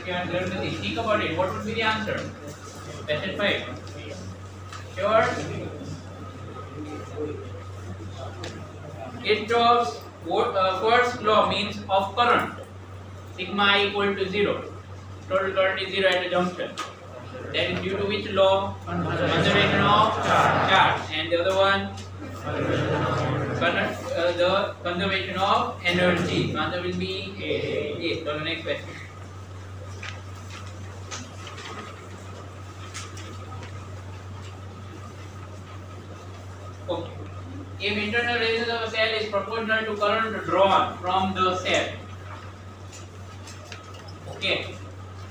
question, think about it. What would be the answer? Question 5. Sure? Kirchhoff's first law means of current. Sigma I equal to 0. Total current is 0 at a junction. That is due to which law? Conservation of charge. And the other one? The conservation of energy. The answer will be A. So the next question. Okay. If internal resistance of a cell is proportional to current drawn from the cell. Okay.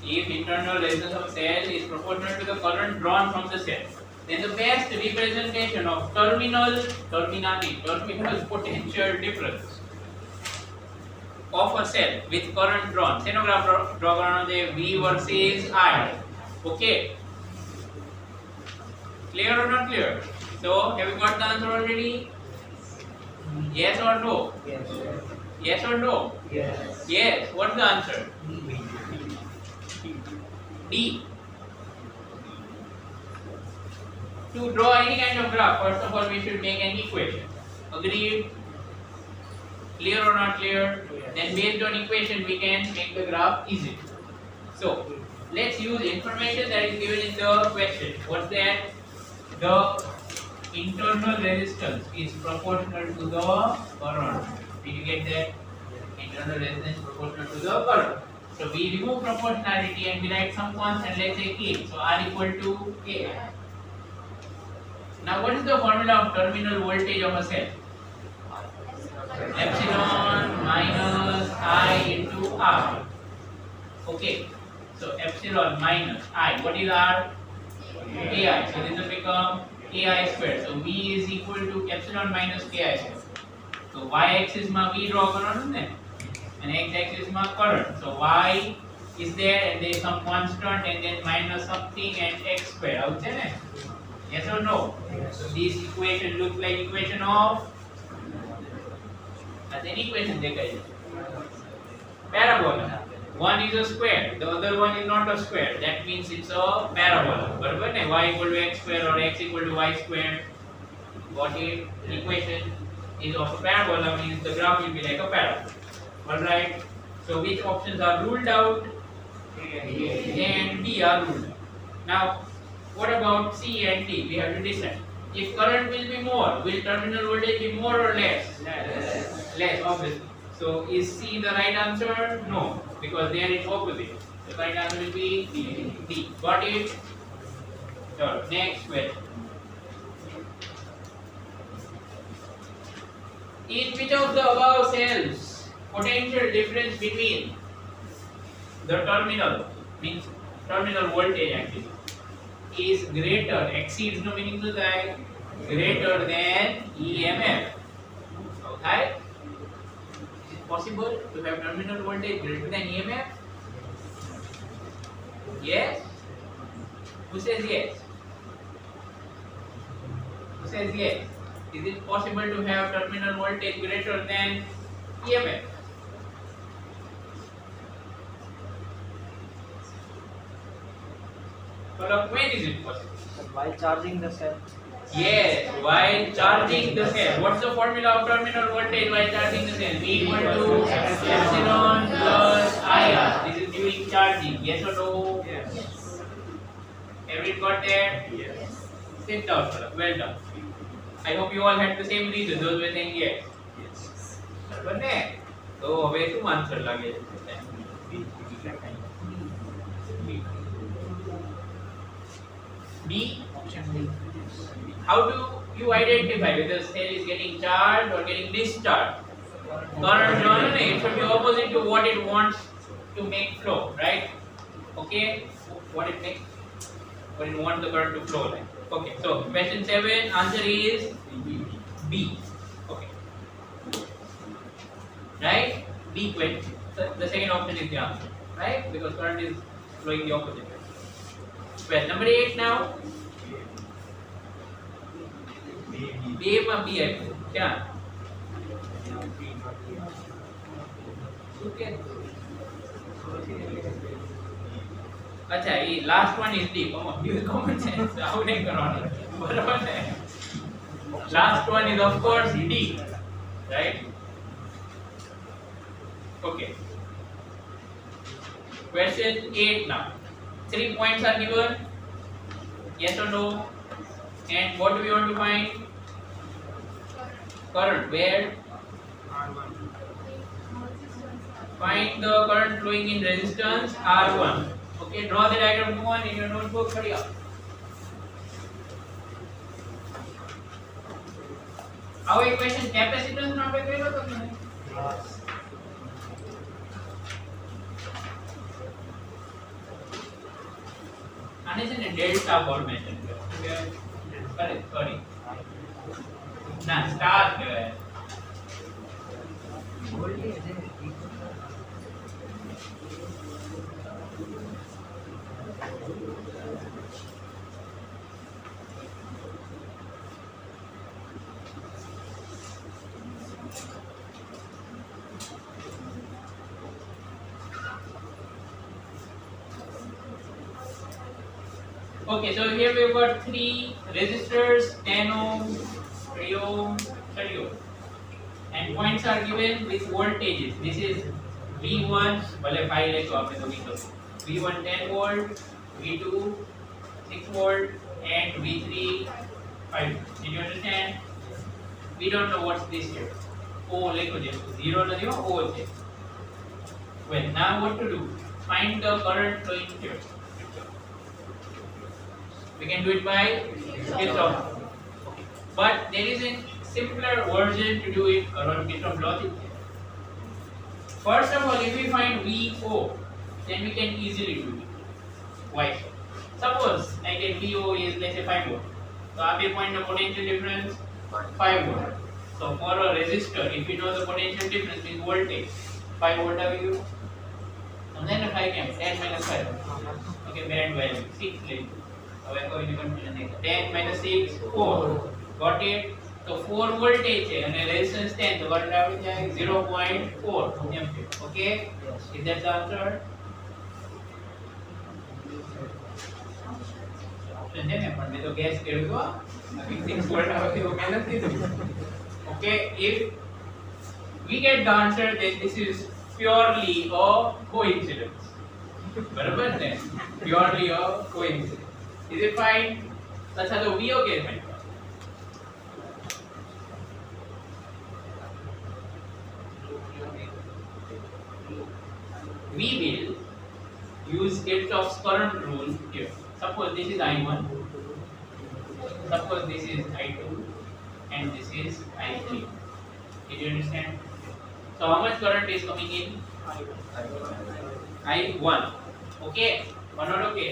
If internal resistance of a cell is proportional to the current drawn from the cell, then the best representation of terminal potential difference of a cell with current drawn. Scenograph draw करना है V versus I. Okay. Clear or not clear? So have you got the answer already? Yes or no? Yes. Yes or no? Yes. Yes. What's the answer? D. To draw any kind of graph, first of all we should make an equation. Agreed? Clear or not clear? Yes. Then based on equation we can make the graph easy. So let's use information that is given in the question. What's that? The internal resistance is proportional to the current. Did you get that? Internal resistance is proportional to the current. So we remove proportionality and we write some constant, let's say K. So R equal to K. Now what is the formula of terminal voltage of a cell? Epsilon minus I into R. Okay. So epsilon minus I. What is R? Ki. So this will become Ki squared. So V is equal to epsilon minus Ki squared. So y-axis ma V draw करना है and x-axis ma current. So y is there and there is some constant and then minus something and x squared. Out there, yes or no? Yes. So this equation looks like equation of. As an equation देखा जाए. Parabola. One is a square, the other one is not a square. That means it's a parabola. बराबर है? Y equal to x square or x equal to y square. What if equation is of a parabola means the graph will be like a parabola. Alright. So which options are ruled out? A and B are ruled out. Now, what about C and D? We have to decide. If current will be more, will terminal voltage be more or less? Less, obviously. So is C the right answer? No, because there it's opposite. The right answer will be D. Got it? So next question. In which of the above cells potential difference between the terminal means terminal voltage actually is greater, exceeds no meaning to that, greater than EMF? Okay? Is it possible to have terminal voltage greater than EMF? Yes? Who says yes? Who says yes? Is it possible to have terminal voltage greater than EMF? Well, when is it possible? While charging the cell. Yes, while charging the cell. What's the formula of terminal voltage while charging the cell? V equal to epsilon plus IR. This is during charging. Yes or no? Yes. Everyone got there? Yes. Sit down, fellow. Well done. I hope you all had the same reason. Those were saying yes. Yes. બરાબર ને? તો હવે શું answer લાગે છે? B. Option B. How do you identify whether the cell is getting charged or getting discharged? Current no, it should be opposite to what it wants to make flow, right? Okay, what it makes, what it wants the current to flow like. Okay, so question 7, answer is B. Okay, right? B question. So the second option is the answer, right? Because current is flowing the opposite way. Well, number 8 now. B માં B આપ્યું ક્યાં શું કે अच्छा ये last one is D use common sense out नहीं करवाना बराबर है last one is of course D right okay question 8 now 3 points are given yes or no and what do we want to find current where find the current flowing in resistance R1 okay draw the diagram go on in your notebook hurry up our equation capacitance નો આપણે કર્યો તો કે નહીં આને છે ને delta formation કહેવાય correct sorry ના સ્ટાર કહેવાય Okay, so here we've got 3 resistors, 10 ohm, 3 ohm, 30 ohm. And points are given with voltages. This is V1, भले 5 ले तो आपने तो V2. V1 10 volt, V2 6 volt, and V3 5. Did you understand? We don't know what's this here. O लिखो जे 0 नहीं हो O है. Well, now what to do? Find the current flowing here. We can do it by Kirchhoff. But there is a simpler version to do it around Kirchhoff logic. First of all, if we find VO, then we can easily do it. Why? Suppose I get VO is let's say 5 volt. So I will find the potential difference 5 volt. So for a resistor, if you know the potential difference means voltage, 5 volt are you? And then if I can 10 minus 5. Okay, band value 6 late. હવે કોઈની confusion નહીં 10 minus 6 4 got it તો 4 voltage છે અને resistance 10 તો current આવી જાય 0.4 ampere okay is that the answer option છે ને પણ મેં તો ગેસ કર્યું તો આ 6 વોલ્ટ આવે તો મેં નથી કીધું okay if we get the answer then this is purely a coincidence બરાબર ને purely a coincidence. Is it fine? अच्छा तो V okay fine. We will use Kirchhoff's current rule here. Suppose this is I1. Suppose this is I2 and this is I3. Did you understand? So how much current is coming in? I1. Okay or not okay?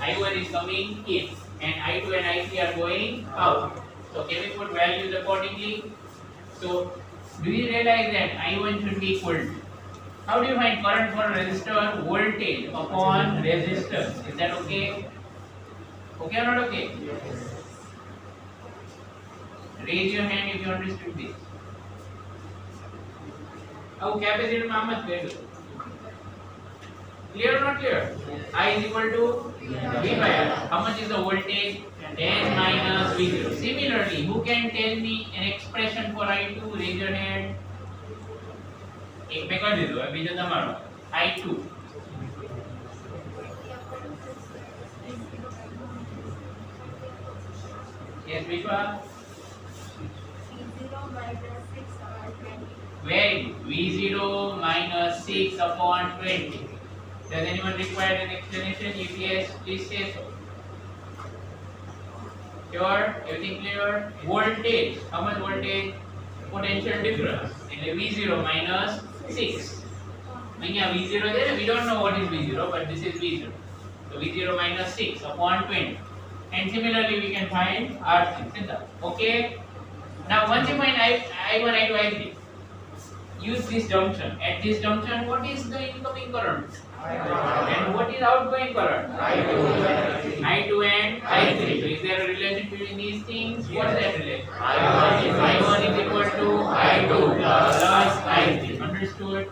I1 is coming in and I2 and I3 are going out. So can we put values accordingly? So do you realize that I1 should be equal to? How do you find current for a resistor? Voltage upon resistance. Is that okay? Okay or not okay? Yes. Raise your hand if you understood this. How capacitor में हम मत करो. Clear or not clear? I is equal to V by R. How much is the voltage? 10 minus V0. Similarly, who can tell me an expression for I2? Raise your hand. एक में कर दे दो अभी जो तुम्हारा I2. Yes, Vishwa. Very good. V0 minus 6 upon 20. Does anyone require an explanation? If yes, please say so. Sure? Everything clear? Voltage. How much voltage? Potential difference. V0 minus 6. V0 there, we don't know what is V0, but this is V0. So V0 minus 6 upon 20. And similarly, we can find R6. Okay? Now, once you find I1, I2, I3, use this junction. At this junction, what is the incoming current? And what is outgoing current? I2 and I3. So is there a relation between these things? What is that relation? I1 is equal to I2 plus I3. Understood?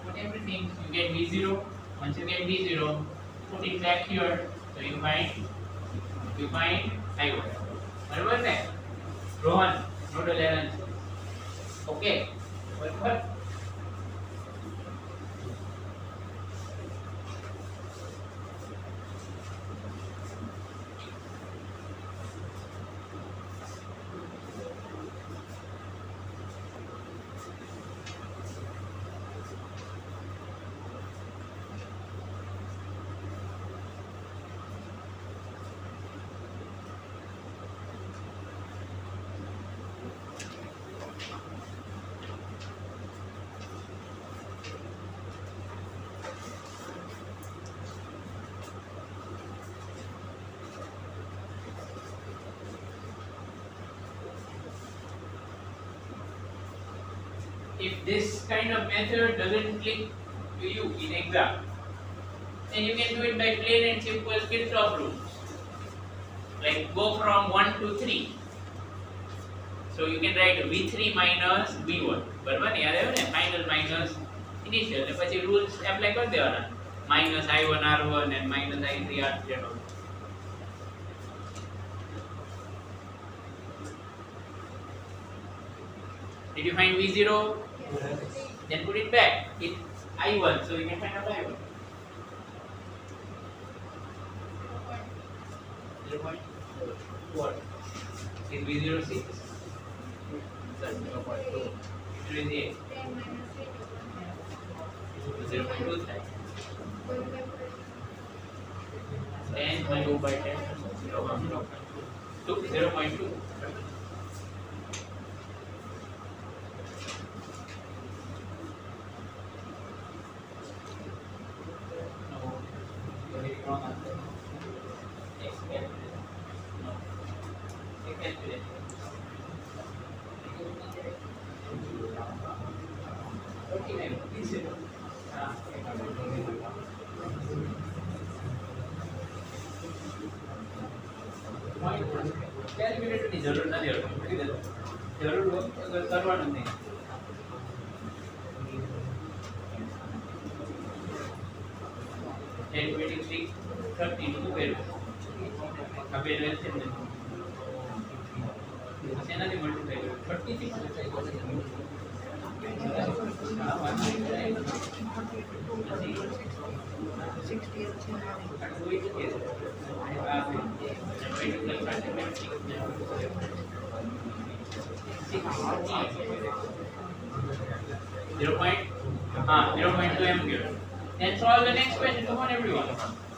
Put everything. You get V0. Once you get V0, put it back here. So you find I1. बराबर है? Rohan, nodal analysis. Okay. बराबर? If this kind of method doesn't click to you in exam, then you can do it by plain and simple Kirchhoff rules. Like go from 1 to 3. So you can write V3 minus V1. બરાબર ને યાદ આવ્યું ને final minus initial ને પછી rules apply કરી દેવાના minus I1 R1 and minus I3 R0. Did you find V0? Then put it back. It's I1, so you can find out I1. 0.4. Is V0 6? Sorry, 0.2. It is 8. 0.2 side. 10 by 2 by 10. 0.2. Calculator की जरूरत नहीं होती जरूर हो अगर करवाना नहीं 10 23 32 where अब ये वेर से सेना की मल्टीप्लाई करो 0.2 ampere. Then solve the next question. Come on, everyone.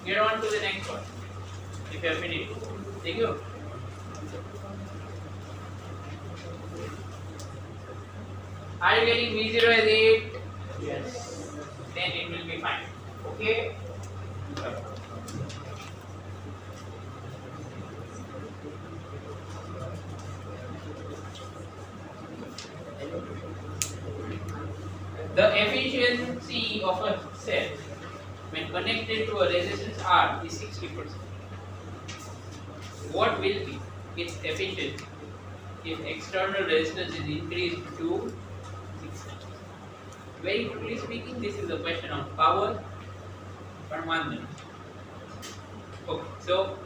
Get on to the next one. If you have finished, thank you. Are you getting V0 as 8? Yes. Then it will be fine. Okay? The efficiency of a cell when connected to a resistance R is 60%. What will be its efficiency if external resistance is increased to 60? Very quickly speaking, this is a question of power per 1 minute. Okay, so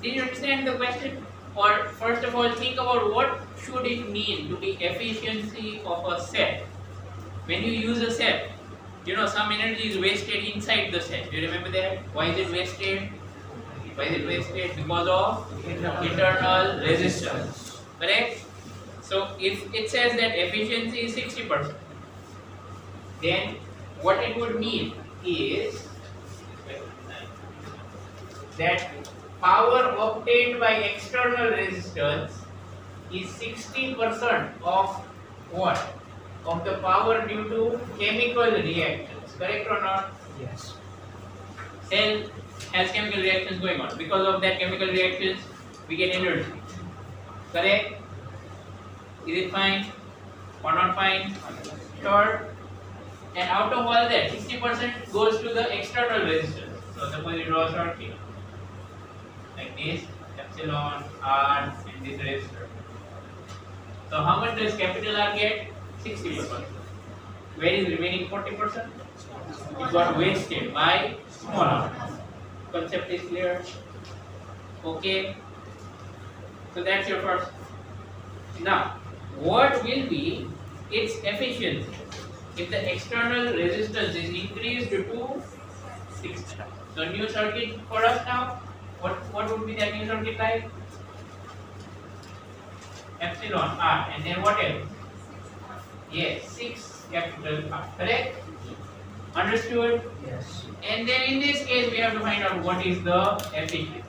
did you understand the question? Or first of all, think about what should it mean to be efficiency of a cell. When you use a cell, you know some energy is wasted inside the cell. Do you remember that? Why is it wasted? Why is it wasted? Because of internal resistance. Correct? So if it says that efficiency is 60%, then what it would mean is that power obtained by external resistance is 60% of what? Of the power due to chemical reactions. Correct or not? Yes. Cell has chemical reactions going on. Because of that chemical reactions, we get energy. Correct? Is it fine or not fine? Sure. And out of all that, 60% goes to the external resistance. So suppose you draw a circle like this, epsilon R and this resistor. So how much does capital R get? 60%. Where is remaining 40%? It got wasted by small amount. Concept is clear? Okay. So that's your first. Now, what will be its efficiency if the external resistance is increased to 6? So new circuit for us now. What would be that new circuit like? Epsilon R, and then what else? Yes, 6 capital R. Correct? Understood? Yes. And then in this case we have to find out what is the efficiency.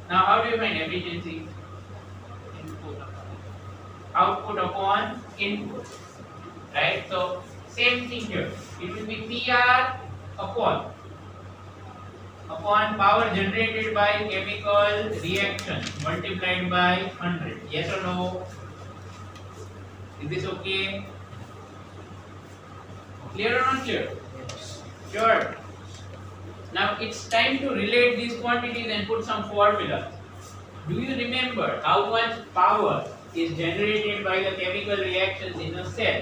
Now how do you find efficiency? Output upon input. Right? So same thing here. It will be PR upon power generated by chemical reaction multiplied by 100. Yes or no? Is this okay? Clear or not clear? Yes. Sure. Now it's time to relate these quantities and put some formulas. Do you remember how much power is generated by the chemical reactions in a cell?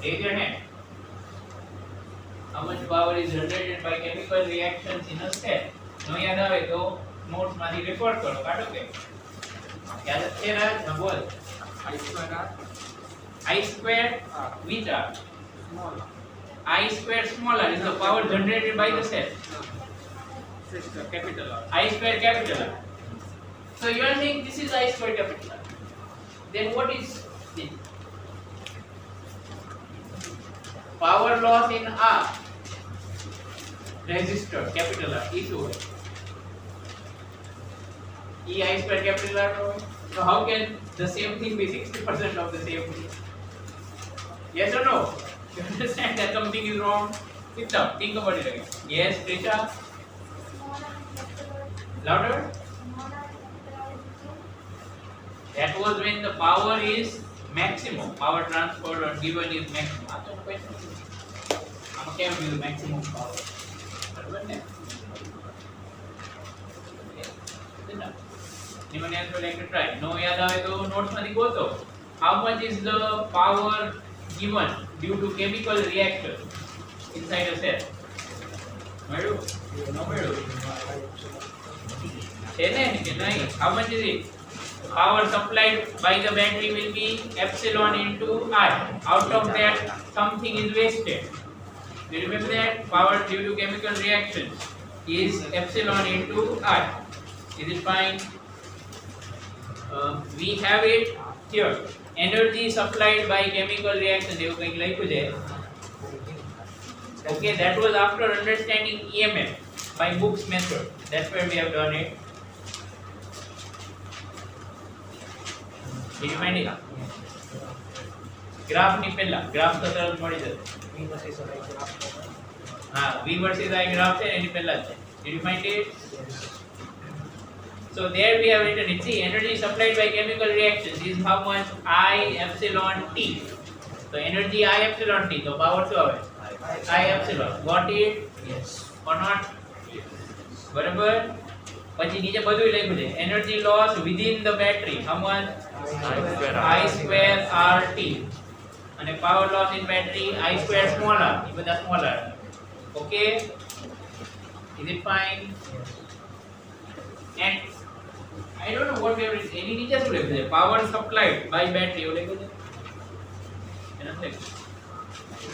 Raise your hand. How much power is generated by chemical reactions in a cell? No યાદ આવે તો notes માંથી refer કરો કાઢો કે યાદ છે રાજ હા બોલ I square which are I square smaller is the power generated by the cell. Capital R. I square capital R. So you are saying this is I square capital R. Then what is this? Power loss in R. Resistor capital R is over. E I square capital R over. So how can the same thing be 60% of the same thing? Yes or no? You understand that something is wrong? Sit down, think about it again. Yes, Trisha? Louder? That was when the power is maximum. Power transferred or given is maximum. That's the question. I'm going to give you maximum power. Anyone else would like to try? No, યાદ આવે તો notes માંથી ગોતો. How much is the power given due to chemical reaction inside a cell? મળ્યું? ન મળ્યું? છે ને કે નહીં? How much is it? Power supplied by the battery will be epsilon into I. Out of that, something is wasted. You remember that? Power due to chemical reaction is epsilon into I. Is it fine? We have it here. Energy supplied by chemical reaction. એવું કંઈક લખ્યું છે. Okay, that was after understanding EMF by Book's method. That's where we have done it. Did you find it? Graph ની પહેલા graph તો તરત મળી જશે. હા, V versus I graph છે એની પહેલા છે. Did you find it? So there we have written it. See, energy supplied by chemical reactions is how much I epsilon T. So energy I epsilon T. So power શું આવે? I epsilon. Got it? Yes. Or not? બરાબર? પછી નીચે બધું લખ્યું છે. Energy loss within the battery. How much? I square RT. And power loss in battery I square smaller. Even the smaller. Okay? Is it fine? And I don't know what we have written. Any teachers would have said power supplied by battery.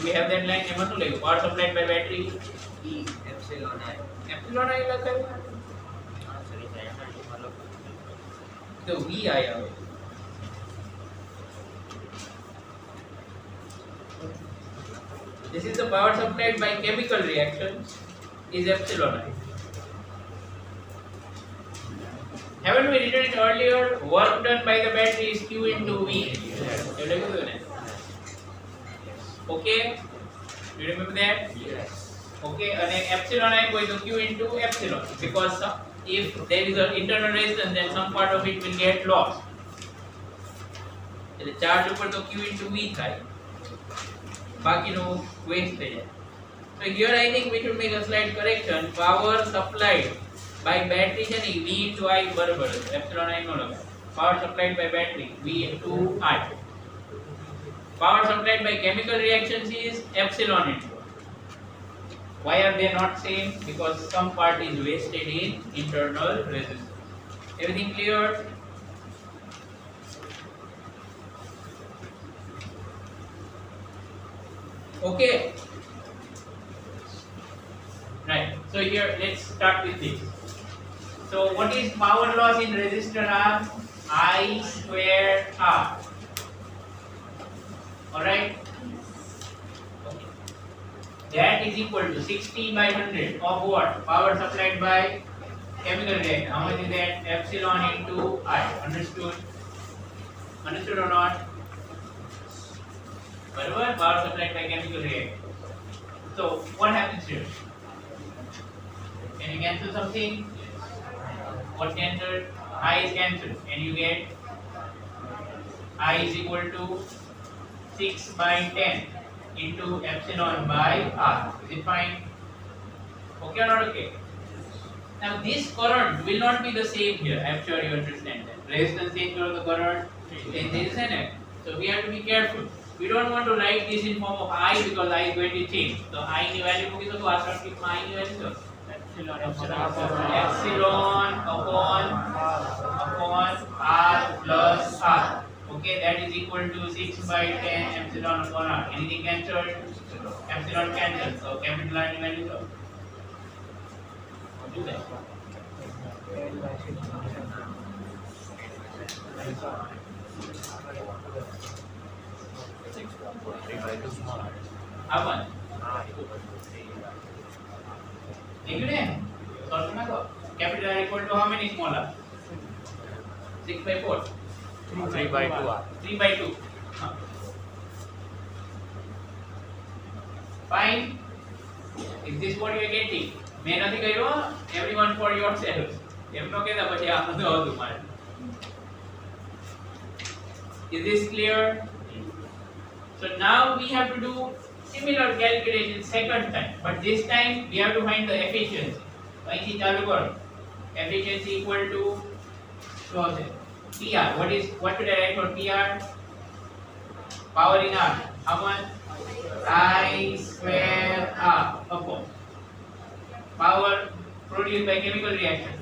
We have that line. Power supplied by battery. E epsilon I. Epsilon I લખાયું. તો VI આવે. This is the power supplied by chemical reactions is epsilon I. Haven't we written it earlier? Work done by the battery is Q into V. Okay? Do you remember that? Yes. Okay, and epsilon I going to Q into epsilon because if there is an internal resistance, then some part of it will get lost. The charge ઉપર તો Q into V થાય. બાકીનું waste થઈ જાય. So here I think we should make a slight correction. Power supplied by battery છે ને V into I બરાબર છે. Epsilon I no લગાય. Power supplied by battery V into I. Power supplied by chemical reactions is epsilon into. Why are they not same? Because some part is wasted in internal resistance. Everything clear? Okay. Right. So here let's start with this. So what is power loss in resistor R? I square R. Alright? Okay. That is equal to 60 by 100 of what? Power supplied by chemical reaction. How much is that? Epsilon into I. Understood? Understood or not? Whatever power supplied by chemical reaction. So what happens here? Can you cancel something? What cancelled? I is cancelled and you get I is equal to 6 by 10 into epsilon by R. Is it fine? Okay or not okay? Now this current will not be the same here. I am sure you understand that. Resistance change or the current change, isn't it? So we have to be careful. We don't want to write this in form of I because I is going to change. So I ની value મૂકી દો તો આ સર્કિટમાં I ની value શું? Epsilon upon R plus R. Okay, that is equal to 6 by 10 epsilon upon R. Anything cancelled? Epsilon cancelled. So capital R ની value શું? Do that. Apa? Thank you, Dan. Solve na ko. Capital R equal to how many smaller? 6 by 4. 3 by 2. 3 by 2. Fine. Is this what you are getting? મેં નથી કહ્યું everyone for yourself. એમનો કહેતા પછી આ બધું આવતું મારે. Is this clear? So now we have to do similar calculation second time, but this time we have to find the efficiency. અહીંથી ચાલુ કરો. Efficiency equal to શું હશે? PR. What should I write for PR? Power in R. How much? I square R upon power produced by chemical reaction.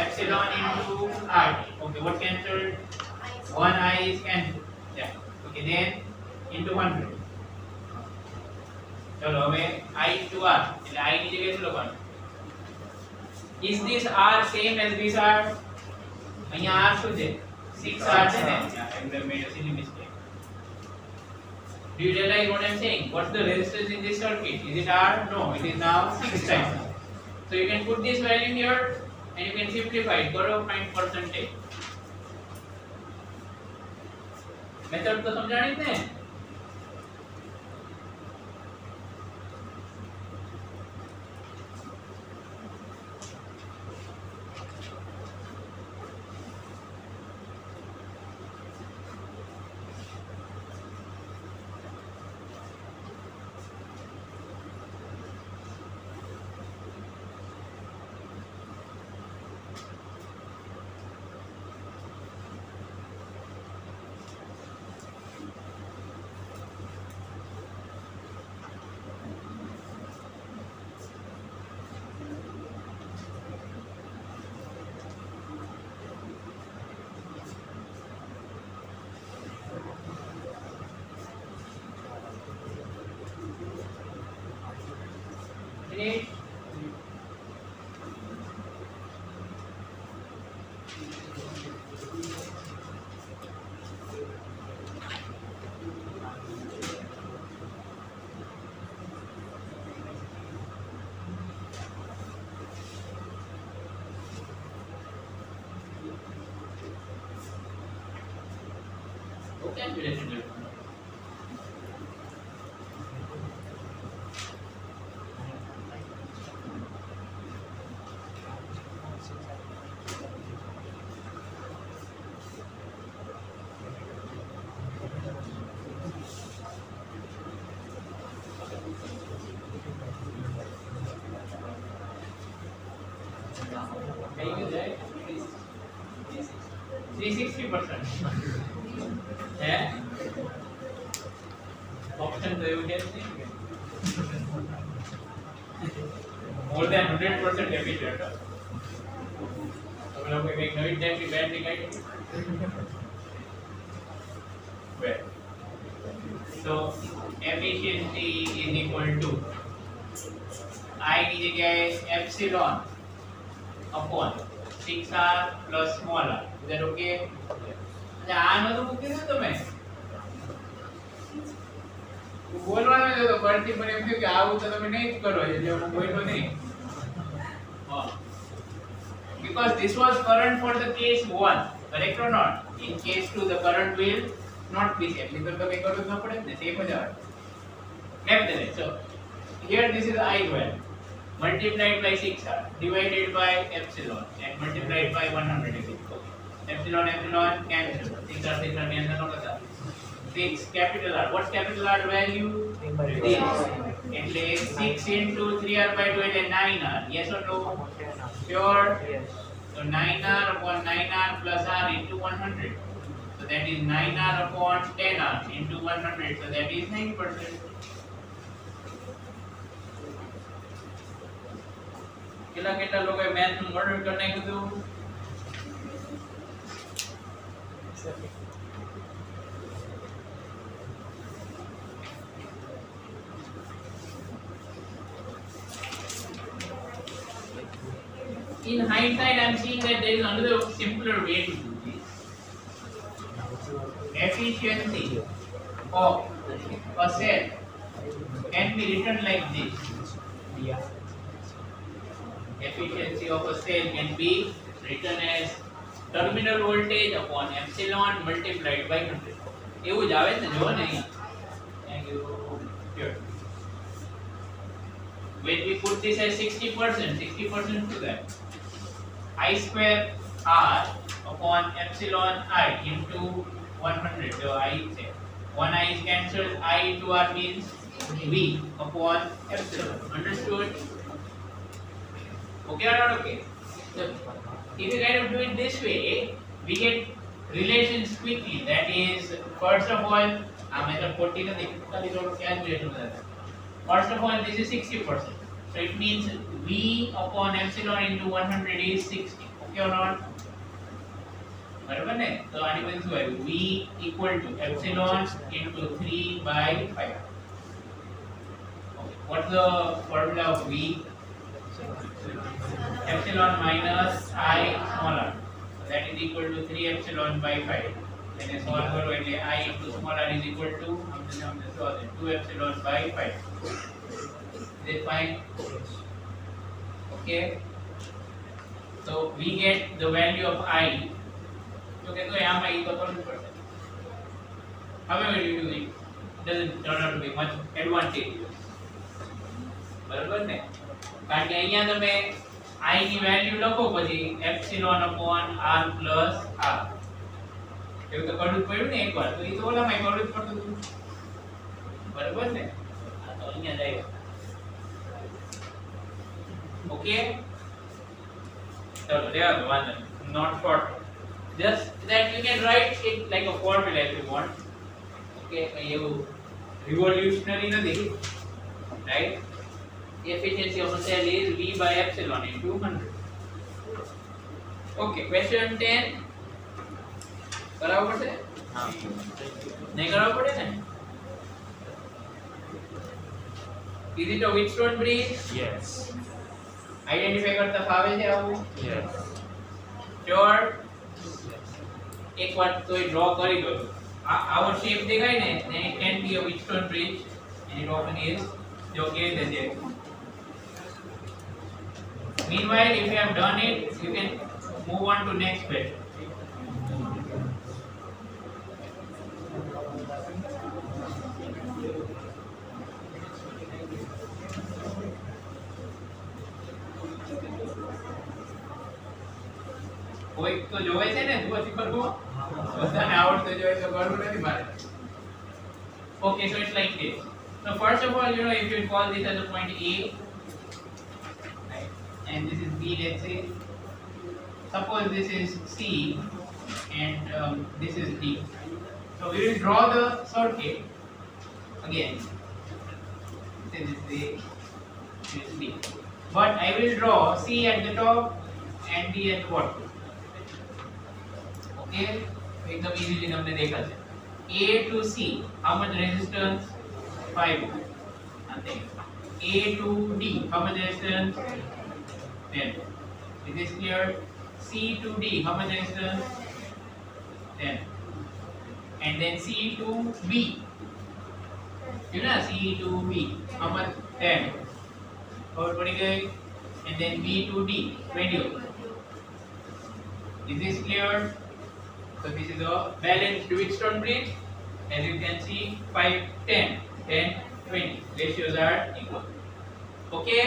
Epsilon into R. Okay, what cancelled? One I is cancelled. Yeah. Okay, then into 100. ચલો હવે I to R. એટલે I ની જગ્યાએ શું લખવાનું? Is this R same as this R? અહીંયા R શું છે? 6R છે ને? I made a silly mistake. Do you realize what I'm saying? What's the resistance in this circuit? Is it R? No, it is now 6 times. So you can put this value here and you can simplify it. Go to find percentage. Method तो समझानी थे. Great. Calculation. Can you do that? 360%. Yeah? Option तो એવું છે More than 100% efficient. તમે લોકો એક નવી ટાઈપની બેટરી કાઢી. Well, so efficiency is equal to I ની જગ્યાએ epsilon upon 6r plus small r. Is that okay? अच्छा આ નતું મૂકી દો તમે. બોલવાનું છે તો પરથી મને એમ થયું કે આવું તો તમે નહીં જ કરો એટલે હું બોલ્યો નહીં. હા. Because this was current for the case 1, correct or not? In case 2 the current will not be same. Because તમે કરો તો ન પડે ને same જ આવે. Nevertheless, so here this is I value multiplied by 6r divided by epsilon and multiplied by 100 again. Epsilon cancel. 6r cancel no kata. 6 capital R. What's capital R value? This. એટલે 6 into 3r by 2 એટલે 9r. Yes or no? Sure. Yes. So 9r upon 9r plus r into 100. So that is 9r upon 10r into 100. So that is 9%. કેટલા લોકોએ maths નું model કરી નાખ્યું હતું? In hindsight, I am seeing that there is another simpler way to do this. Efficiency of a cell can be written like this. Efficiency of a cell can be written as terminal voltage upon epsilon multiplied by 100. એવું જ આવે ને જો ને અહીંયા. Thank you. Here. When we put this as 60% to that. I square r upon epsilon I into 100. So I say 1 I is cancelled. I into r means v upon epsilon. Understood? Okay or not okay? So if you kind of do it this way, we get relations quickly. That is, first of all, method 40 na dekhi thodo calculation ho jata. First of all, this is 60%. So it means v upon epsilon into 100 is 60. Okay or not? बराबर ने? तो आने पर શું આવ્યું? v equal to epsilon into 3 by 5. Okay. What's the formula of v? Epsilon minus I small r. So that is equal to 3 epsilon by 5. Then a small r એટલે I into small r is equal to 2 epsilon by 5. Is it fine? Okay. So we get the value of I. So કે તો આમાં ઈ તો કરવું પડશે. However you do it, doesn't turn out to be much advantageous. બરાબર ને? કારણ કે અહીંયા તમે I ની વેલ્યુ લખો પછી epsilon upon r plus r. એવું તો કરવું પડ્યું ને એકવાર. તો ઈ તો ઓલામાં કરવું પડતું હતું. બરાબર ને? આ તો અહીંયા જાય. Okay? So there are one not short. Just that you can write it like a formula if you want. Okay, you revolutionary na dekhi, right? The efficiency of a cell is V by epsilon into 100. Okay, question 10. करावो पड़े? हाँ. नहीं करावो पड़े ना? Is it a Wheatstone bridge? Yes. Identify करता फावे છે આવું? Yes. Sure. એક વાર તો ડ્રો કરી દો. આવો શેપ દેખાય ને, then it can be a Wheatstone bridge and it often is. જો કે દેજે. Meanwhile, if you have done it, you can move on to next question. કોઈ તો જોવે છે ને તું પછી કરવો બધાને આવડતો જોઈએ તો કરવું નથી મારે. Okay, so it's like this. So first of all, if you call this as a point A, right, and this is B, let's say. Suppose this is C and this is D. So we will draw the circuit again. This is the This is D. But I will draw C at the top and D at the bottom. Okay, एकदम easily हमने देखा है. A to C, how much resistance? 5. Nothing. A to D, how much resistance? 10. Is this clear? C to D, how much resistance? 10. And then C to B. You know C to B, how much? 10. और पड़ी गई. And then B to D, 20. Is this clear? So this is a balanced Wheatstone bridge. As you can see, 5, 10, 10, 20. Ratios are equal. Okay?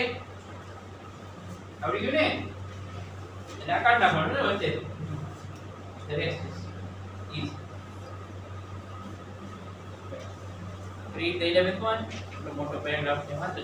આવડી ગયું ને? એટલે આ કાઢ નાખવાનું ને વચ્ચે. The rest is easy. Read the 11th one. The motor paragraph के बाद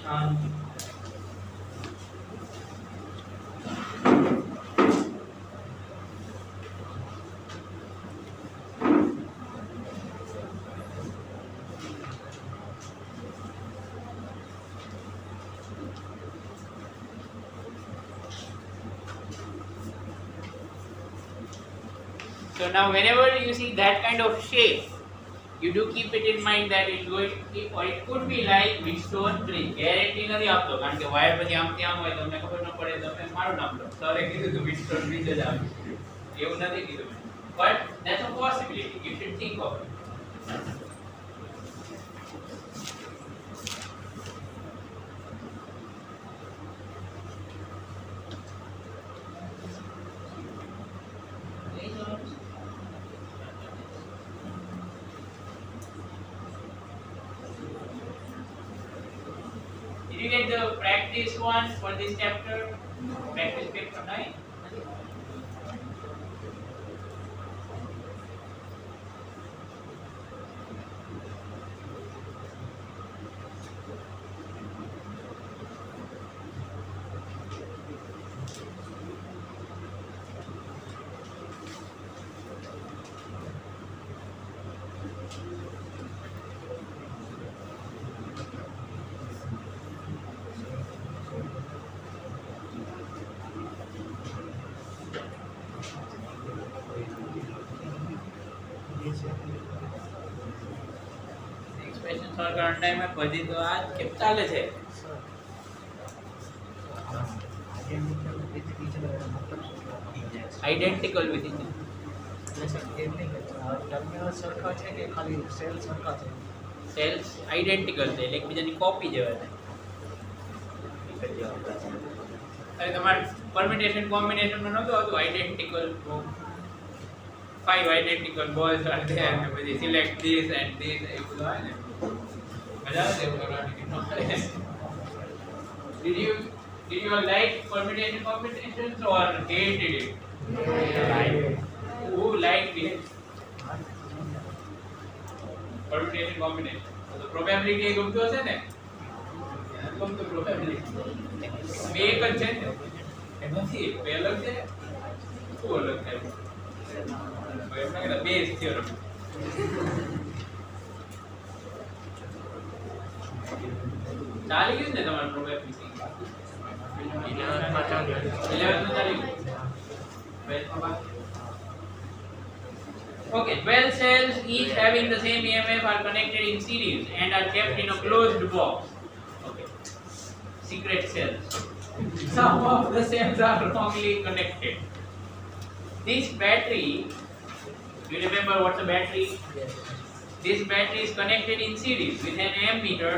So now whenever you see that kind of shape, you do keep it in mind that it's going or it could be like Wheatstone bridge. Guarantee નથી આપતો કારણ કે wire પછી આમ ત્યાં હોય તમને ખબર ન પડે તમે મારું નામ લો. સરે કીધું તો Wheatstone bridge જ આવે. એવું નથી કીધું. But that's a possibility. You should think of it. Did you get the practice one for this chapter? Practice paper 9? Expression solve કરવાનો ટાઈમ માં બધી તો આ કેમ ચાલે છે? Identical with each other. Cells identical છે એટલે એકબીજાની કોપી જેવા છે. અરે તમારે permutation combination માં નહોતું આવતું identical 5 identical balls are there and we select this and this એવું બધું હોય ને મજા આવે એવું કરવાની. Did you like permutation combinations or hated it? Who liked it? Permutation combination. So probability ગમતું હશે ને? ગમતું probability. બે એક જ છે ને? એમાંથી બે અલગ છે? શું અલગ છે? Base theorem. ચાલી ગયું ને તમારું પ્રોબેબિલિટી 11th માં ચાલી ગયું. 12th માં બાકી. Okay, 12 cells each having the same EMF are connected in series and are kept in a closed box. Okay. Secret cells. Some of the cells are wrongly connected. This battery, you remember what's a battery? Yes. This battery is connected in series with an ammeter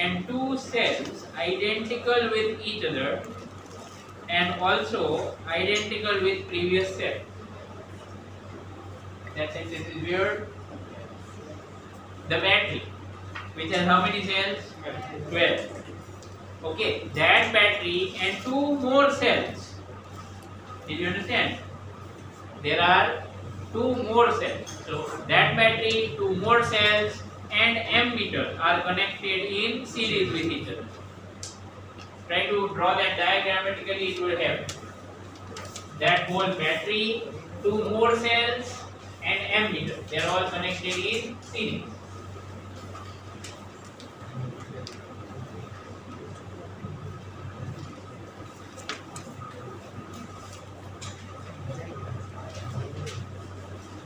and two cells identical with each other and also identical with previous cell. That sentence is weird. The battery, which has how many cells? 12. Okay, that battery and two more cells. Did you understand? There are two more cells. So that battery, two more cells and ammeter are connected in series with each other. Try to draw that diagrammatically, it will help. That whole battery, two more cells and ammeter, they are all connected in series.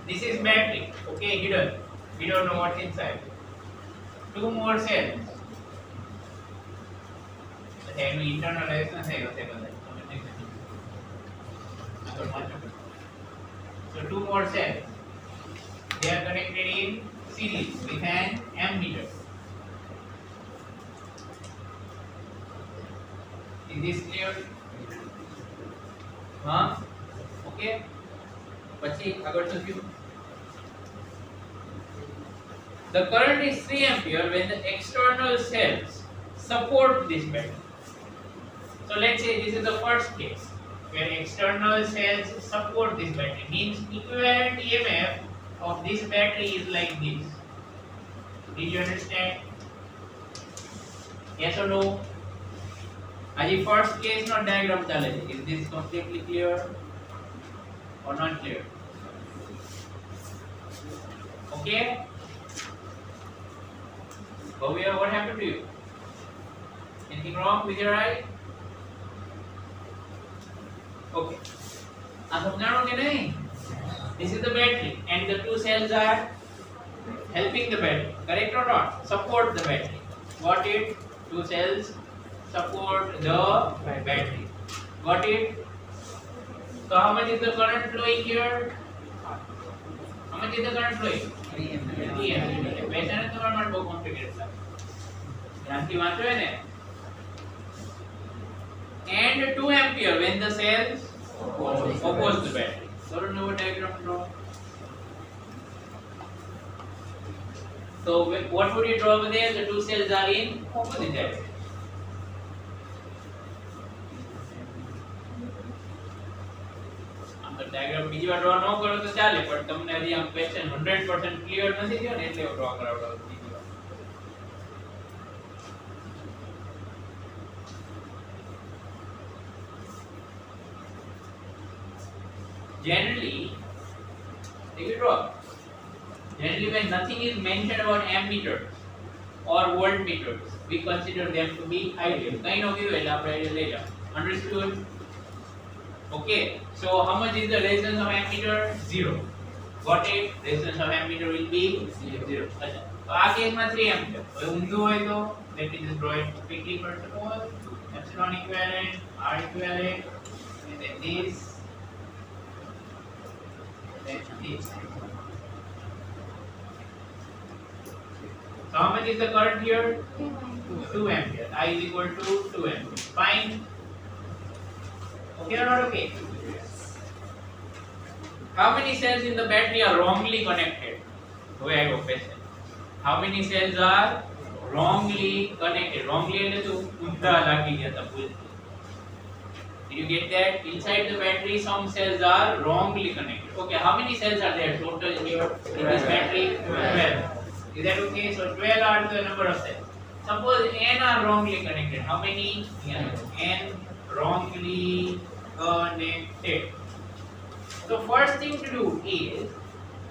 This is battery. Okay, hidden. We don't know what's inside. Two more cells. Then we internalize and say, so two more cells. They are connected in series with an ammeter. Is this clear? Huh? Okay. પછી આગળ શું થયું? The current is 3 ampere when the external cells support this battery. So let's say this is the first case where external cells support this battery. Means equivalent EMF of this battery is like this. Did you understand? Yes or no? Aji first case no diagram chale છે. Is this completely clear or not clear? Okay. Bhavya, what happened to you? Anything wrong with your eye? Okay. आप समझाओ कि नहीं? This is the battery and the two cells are helping the battery. Correct or not? Support the battery. Got it? Two cells support the battery. Got it? So how much is the current flowing here? How much is the current flowing? 3 ampere. वैसे ना तुम्हारा mart बहुत complicated था. ध्यान की बात है ना? And 2 ampere when the cells oppose the battery. So don't know what diagram draw. So what would you draw over there? The two cells are in opposite direction. तो डायग्राम બીજી વાર ડ્રો ન કરો તો ચાલે પણ તમને હજી આમ ક્વેશ્ચન 100% ક્લિયર નથી થયો ને એટલે ડ્રો કરાવડો બીજી વાર. Generally, if you draw, generally when nothing is mentioned about ammeters or voltmeters, we consider them to be ideal. કઈ નો કીધું એટલે આપણે આઈડિયા લઈ જાવ. Understood? Okay, so how much is the resistance of ammeter? 0. Got it? Resistance of ammeter will be 0. अच्छा, तो આ કેસમાં 3 ampere. હવે ઊંધું હોય તો let me just draw it quickly first of all. Epsilon equivalent, R equivalent, and then this, then this. So how much is the current here? 2 ampere. I is equal to 2 ampere. Fine. Okay or not okay? How many cells in the battery are wrongly connected? Who I have a question. How many cells are wrongly connected? Wrongly એટલે તો ઊંધા લાગી ગયા તા ભૂલ. Did you get that? Inside the battery some cells are wrongly connected. Okay, how many cells are there total here in this battery? 12. Is that okay? So 12 are the number of cells. Suppose n are wrongly connected. How many? N wrongly connected. So first thing to do is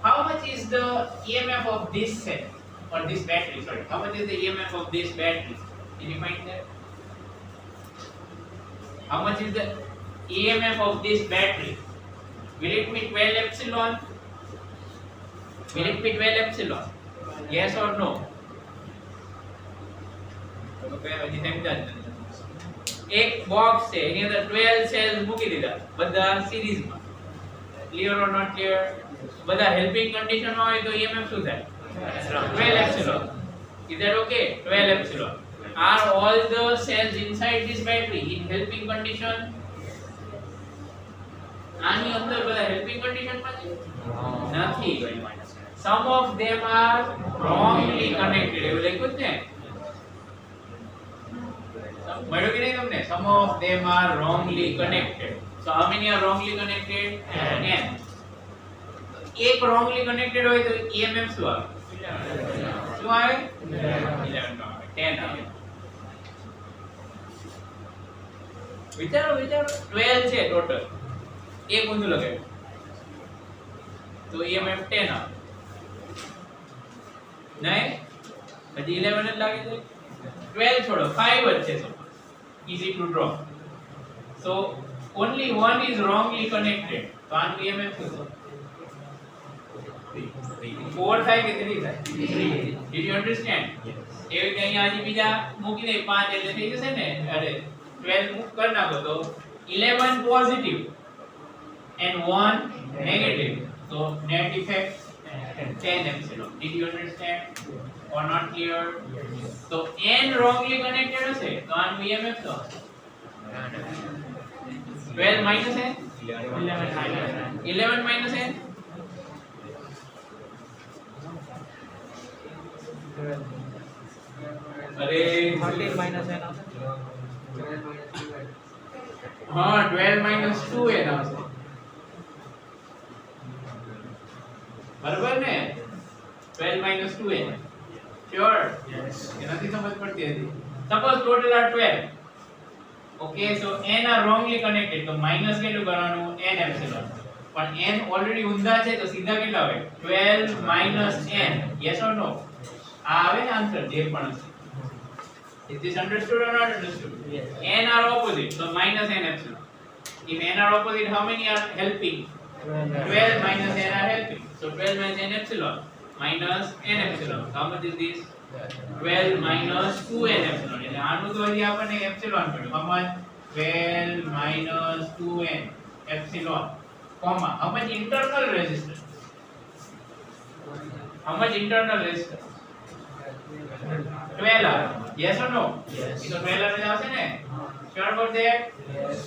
how much is the EMF of this cell or this battery? Sorry, how much is the EMF of this battery? Can you find that? How much is the EMF of this battery? Will it be 12 epsilon? Will it be 12 epsilon? Yes or no? એક box છે એની અંદર 12 cells મૂકી દીધા બધા series માં. Clear or not clear? બધા helping condition માં હોય તો EMF શું થાય? 12 epsilon. Is that okay? 12 epsilon. Are all the cells inside this battery in helping condition? આની અંદર બધા હેલ્પિંગ કન્ડિશન માં છે? નથી. Some of them are wrongly connected. એવું લખ્યું છે ને? મળ્યું કે નહીં તમને? Some of them are wrongly connected. So how many are wrongly connected? N. એક wrongly connected હોય તો EMF શું આવે? શું આવે? 11 નો આવે. 10 આવે. વિચારો 12 છે ટોટલ. એક ઊંધું લગાવ્યું તો EMF 10 આવે. નહીં? હજી 11 જ લાગે છે. 12 छोड़ो 5 अच्छे so easy to draw. So only one is wrongly connected. तो आन EMF 4 થાય કે 3 થાય? 3. Did you understand? એ કે અહીંયા હજી બીજા મૂકી દે 5 એટલે થઈ જશે ને. અરે 12 મૂક કરી નાખો તો 11 positive and 1 negative. So net effect 10 epsilon. Did you understand or not clear? So n wrongly connected હશે તો આનું EMF તો 12 minus n 11 minus n अरे 13 minus n हाँ 12 minus 2 n આવશે બરાબર ને 12 minus 2 n sure yes એનાથી સમજ પડતી હતી suppose total are 12 okay so n are wrongly connected તો minus કેટલું કરવાનું n epsilon પણ n ઓલરેડી ઊંધા છે તો સીધા કેટલા આવે 12 minus n yes or no આ આવે ને આન્સર જે પણ હશે. Is this understood or not understood? Yes. N are opposite, so minus n epsilon. If n are opposite, how many are helping? 12 minus n are helping. So 12 minus n epsilon minus n epsilon. How much is this? 12 minus 2n epsilon. એટલે આનું તો હજી આપણને epsilon મળ્યું. How much? 12 minus 2n epsilon. Comma. How much internal resistance? How much internal resistance? 12 R. Yes or no? Yes. So 12 R આવશે ને? Sure about that? yes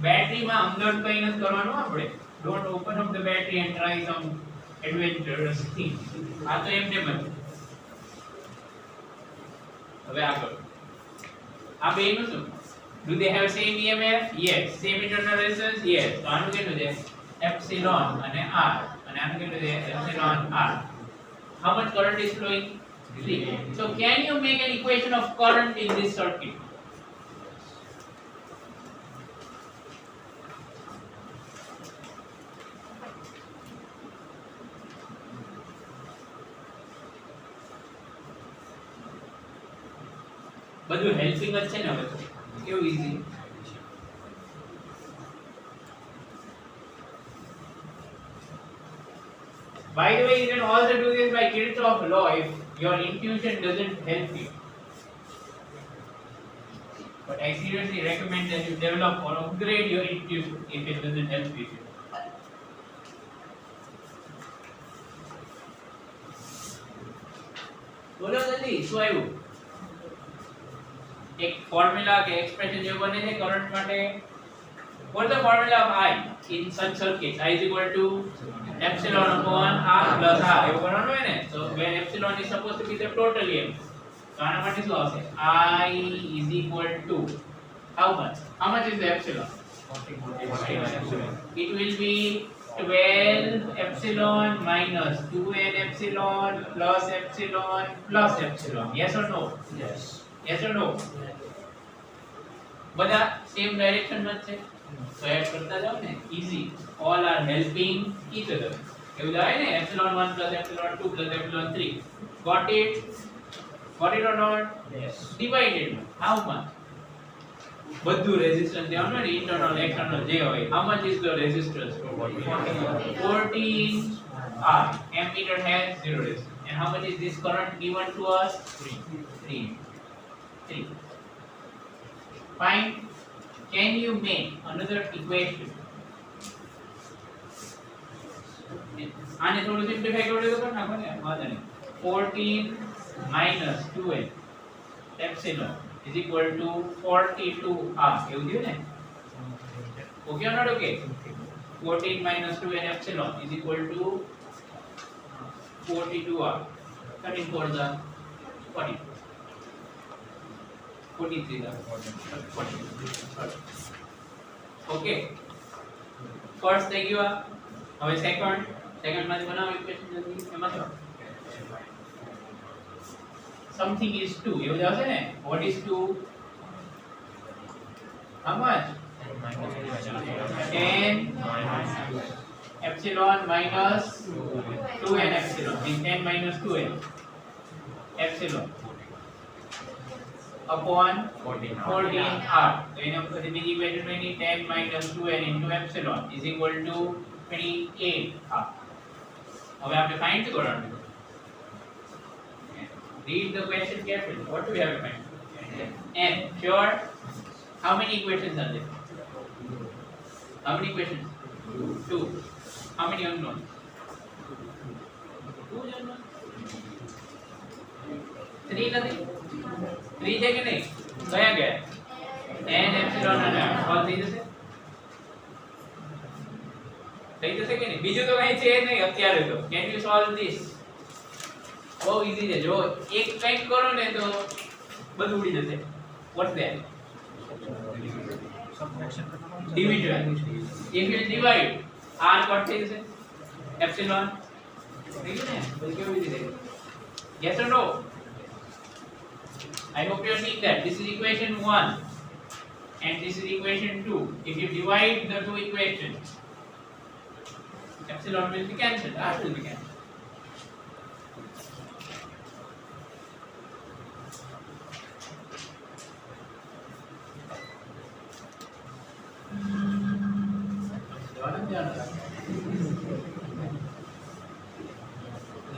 battery માં અંદર કઈ નથી કરવાનું આપણે. Don't open up the battery and try some adventurous thing. આ તો એમને બને. હવે આગળ. આ બેનું શું? Do they have same EMF? Yes. Same internal resistance? Yes. તો આનું કેટલું છે? Epsilon અને R. અને આનું કેટલું છે? Epsilon R. How much current is flowing? 3. So can you make an equation of current in this circuit? બધું હેલ્પિંગ જ છે ને હવે તો કેવું easy. By the way, you can also do this by Kirchhoff's law if your intuition doesn't help you. But I seriously recommend that you develop or upgrade your intuition if it doesn't help you. બોલો જલ્દી શું આવ્યું? એક formula કે expression જે બને છે current માટે. What is the formula of I in such circuits? I is equal to epsilon upon R plus R. એવું કરવાનું હોય ને. So when epsilon is supposed to be the total EMF. તો આના માટે શું આવશે? I is equal to how much? How much is the epsilon? 40. It will be 12 epsilon minus 2n epsilon plus epsilon plus epsilon. Yes or no? yes Yes or no? બધા same direction માં છે. So add કરતા જાઓ ને easy. All are helping each other. એવું થાય ને epsilon 1 plus epsilon 2 plus epsilon 3. Got it? Got it or not? yes Divided. How much? બધું રેઝિસ્ટન્સ દેવાનું ને ઇન્ટરનલ એક્સટર્નલ જે હોય. How much is the resistance? 14 R. Ammeter has 0 resistance. And how much is this current given to us? 3. Fine. Can you make another equation? આને થોડું simplify કરી દો તો નાખો ને વાંધો નહીં. 14 minus 2n epsilon is equal to 42 R. એવું થયું ને? Okay or not okay? 14 minus 2n epsilon is equal to 42 R. 13 for the 40. 43 the 40. Okay. First થઈ ગયું આ. હવે સેકન્ડ માંથી બનાવો ઇક્વેશન જલ્દી. એમાં શું? Something is 2. એવું જ આવશે ને? What is 2? How much? 10 epsilon minus 2n epsilon. Means 10 minus 2n epsilon upon 14 R. So in the big equation 10 minus 2n into epsilon is equal to 28 R. હવે આપણે ફાઇન્ડ શું કરવાનું? Read the question carefully. What do we have to find? N. Sure. How many equations are there? How many equations? Two. How many unknowns? Two unknowns. Three nothing. Three છે કે નહીં? કયા ગયા? N epsilon અને r. Solve થઈ જશે? થઈ જશે કે નહીં? બીજું તો કઈ છે નહીં અત્યારે તો. Can you solve this? બહુ ઈઝી છે. જો એક કંઈક કરો ને તો બધું ઉડી જશે. What's that? Division. If you divide, r what થઈ જશે? Epsilon. થઈ ગયું ને? બસ કેવું ઈઝી છે? Yes or no? I hope you are seeing that. This is equation 1 and this is equation 2. If you divide the two equations, epsilon will be cancelled, r will be cancelled.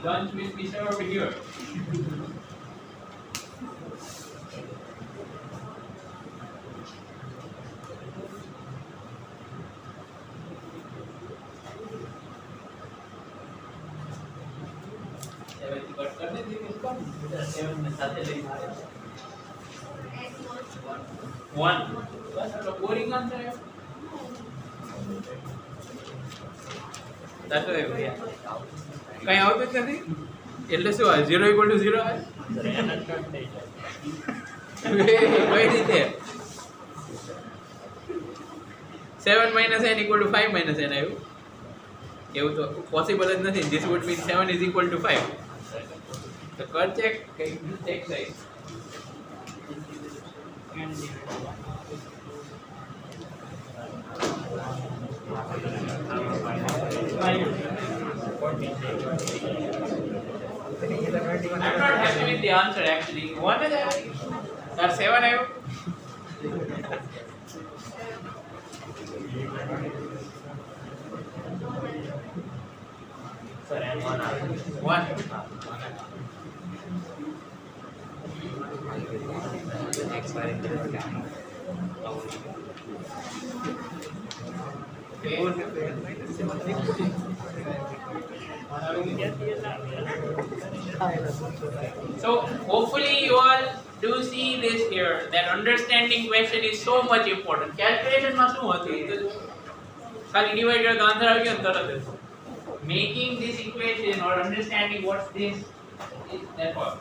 Lunch will be served here. One. બસ આટલો boring answer આવ્યો. દાખલો આવ્યો યાર. કઈ આવતું જ નથી. એટલે શું આવે? 0 = 0 આવે. કઈ રીતે? 7 - n = 5 - n આવ્યું. એવું તો પોસિબલ જ નથી. This would mean 7 = 5. તો કર ચેક કઈ exercise. I'm not happy with the answer actually. What is that? Sir, 7 આવ્યો. Sir, and 1 R. 1. So hopefully you all do see this here, that understanding question is so much important. Calculation માં શું હતું? ખાલી divider તો answer આવી ગયો ને તરત જ. Making this equation or understanding what's this is that all.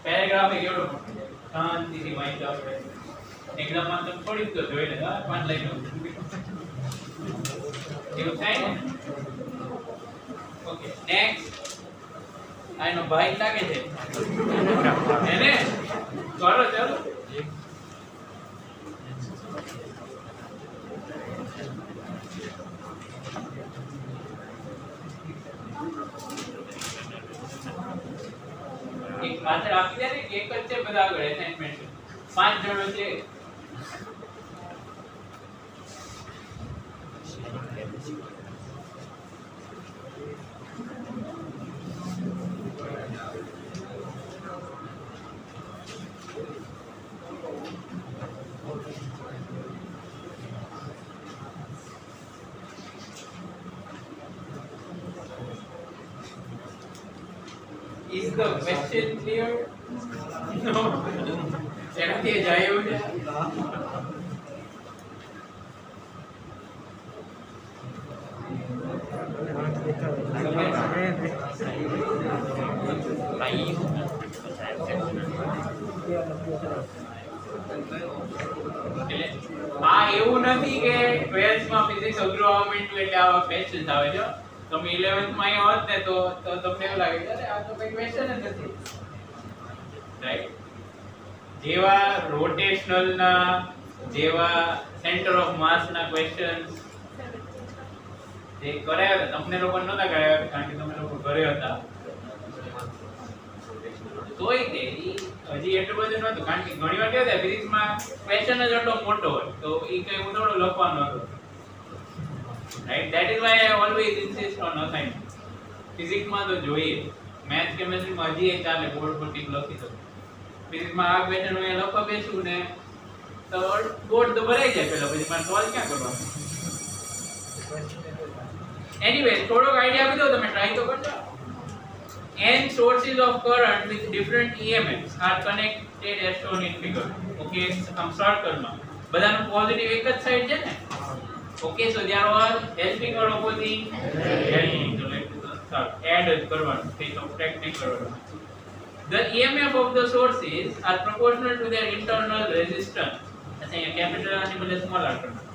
Paragraph એ કેવડો મોટો છે. શાંતિથી વાંચો આપણે. એક્ઝામ માં તો થોડી તો જોઈ લે 5 લાઈનો. એવું થાય ને? Okay next. આનો ભાઈ લાગે છે એને કરો ચાલો. એક પાછળ આપી દે ને કે એક જ છે બધા આગળ અસાઇનમેન્ટ 5 જણો છે. Is the question clear? No. એનાથી જાય એવું છે. આ એવું નથી કે 12th માં ફિઝિક્સ અઘરું આવવા માંડ્યું એટલે આવા ક્વેશ્ચન્સ આવે છે. તમે 11th માં અહીંયા હોત ને તો તમને એવું લાગે કે અરે આ તો કઈ ક્વેશ્ચન જ નથી. રાઈટ? જેવા રોટેશનલ ના, જેવા સેન્ટર ઓફ માસ ના ક્વેશ્ચન્સ જે કરાયા હતા તમને લોકો નહોતા કરાયા કારણ કે તમે લોકો ઘરે હતા. તોય તે હજી એટલું બધું નહોતું કારણ કે ઘણી વાર કેવું થાય ફિઝિક્સમાં ક્વેશ્ચન જ એટલો મોટો હોય તો એ કઈ હું થોડો લખવાનો હતો. Right? That is why I always insist on assignment. Physics માં તો જોઈએ મેથ્સ કેમેસ્ટ્રી માં હજી એ ચાલે બોર્ડ પર ટીક લખી દો ફિઝિક્સ માં આ ક્વેશ્ચન હું અહીંયા લખવા બેસું ને તો બોર્ડ તો ભરાઈ જાય પેલા પછી મારે સોલ્વ ક્યાં કરવાનું એનીવે થોડોક આઈડિયા આપી દો તમે ટ્રાય તો કરજો n sources of current with different EMFs are connected as shown in figure okay આમ સર્કલ માં બધાનું પોઝિટિવ એક જ સાઈડ છે ને okay so they are all helping or opposing helping so let's start add કરવાનું તે સબટ્રેક્ટ નહીં કરવાનું the EMF of the sources are proportional to their internal resistance अच्छा ये कैपिटल आने बदले स्मॉल r करना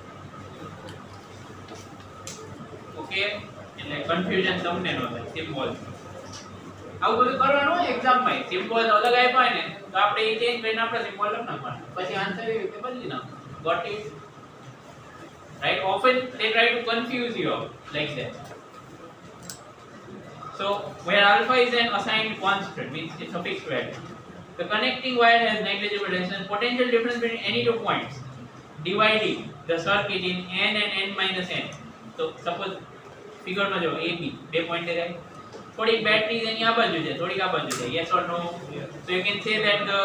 okay એટલે કન્ફ્યુઝન તમને ન થાય સિમ્બોલ આવું બધું કરવાનું હોય એક્ઝામ માં સિમ્બોલ અલગ આપ્યા ને તો આપણે એ ચેન્જ કરીને આપણે સિમ્બોલ લખ નાખવાનું પછી આન્સર એ રીતે બદલી નાખો got it right often they try to confuse you like that so where alpha is an assigned constant means it's a fixed value the connecting wire has negligible resistance potential difference between any two points dividing the circuit in n and n minus n so suppose figure માં જો ab બે point છે થોડી battery એની આ બાજુ છે થોડી આ બાજુ છે yes or no so you can say that the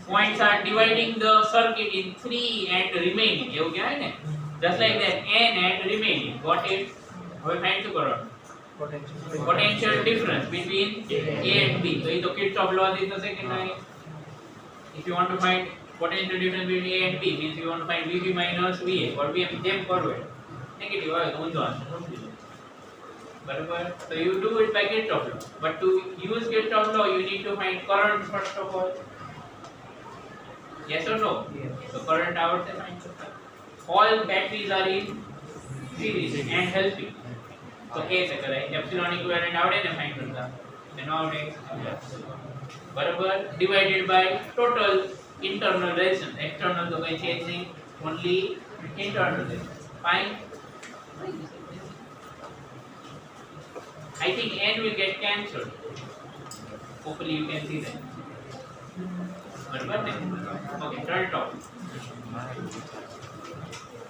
points are dividing the circuit in 3 and remaining એવું કહેવાય ને just like that n and remaining got it હવે ફાઇન્ડ શું કરવાનું potential difference between a and b so એ તો Kirchhoff law થી થશે કે નહીં if you want to find potential difference between a and b means you want to find vb minus va or vm જેમ કરવો હોય નેગેટિવ હોય તો ઊંધો આવશે બરાબર so you do it by Kirchhoff law but to use Kirchhoff law you need to find current first of all yes or no yes. So current આવડશે find કરતા all batteries are in series and helping so कैसे करें epsilon equivalent આવડે ને find કરતા એનો આવડે બરાબર divided by total internal resistance external તો કઈ છે જ નહીં only internal resistance fine I think n will get cancelled. Hopefully you can see that. Okay, turn it off.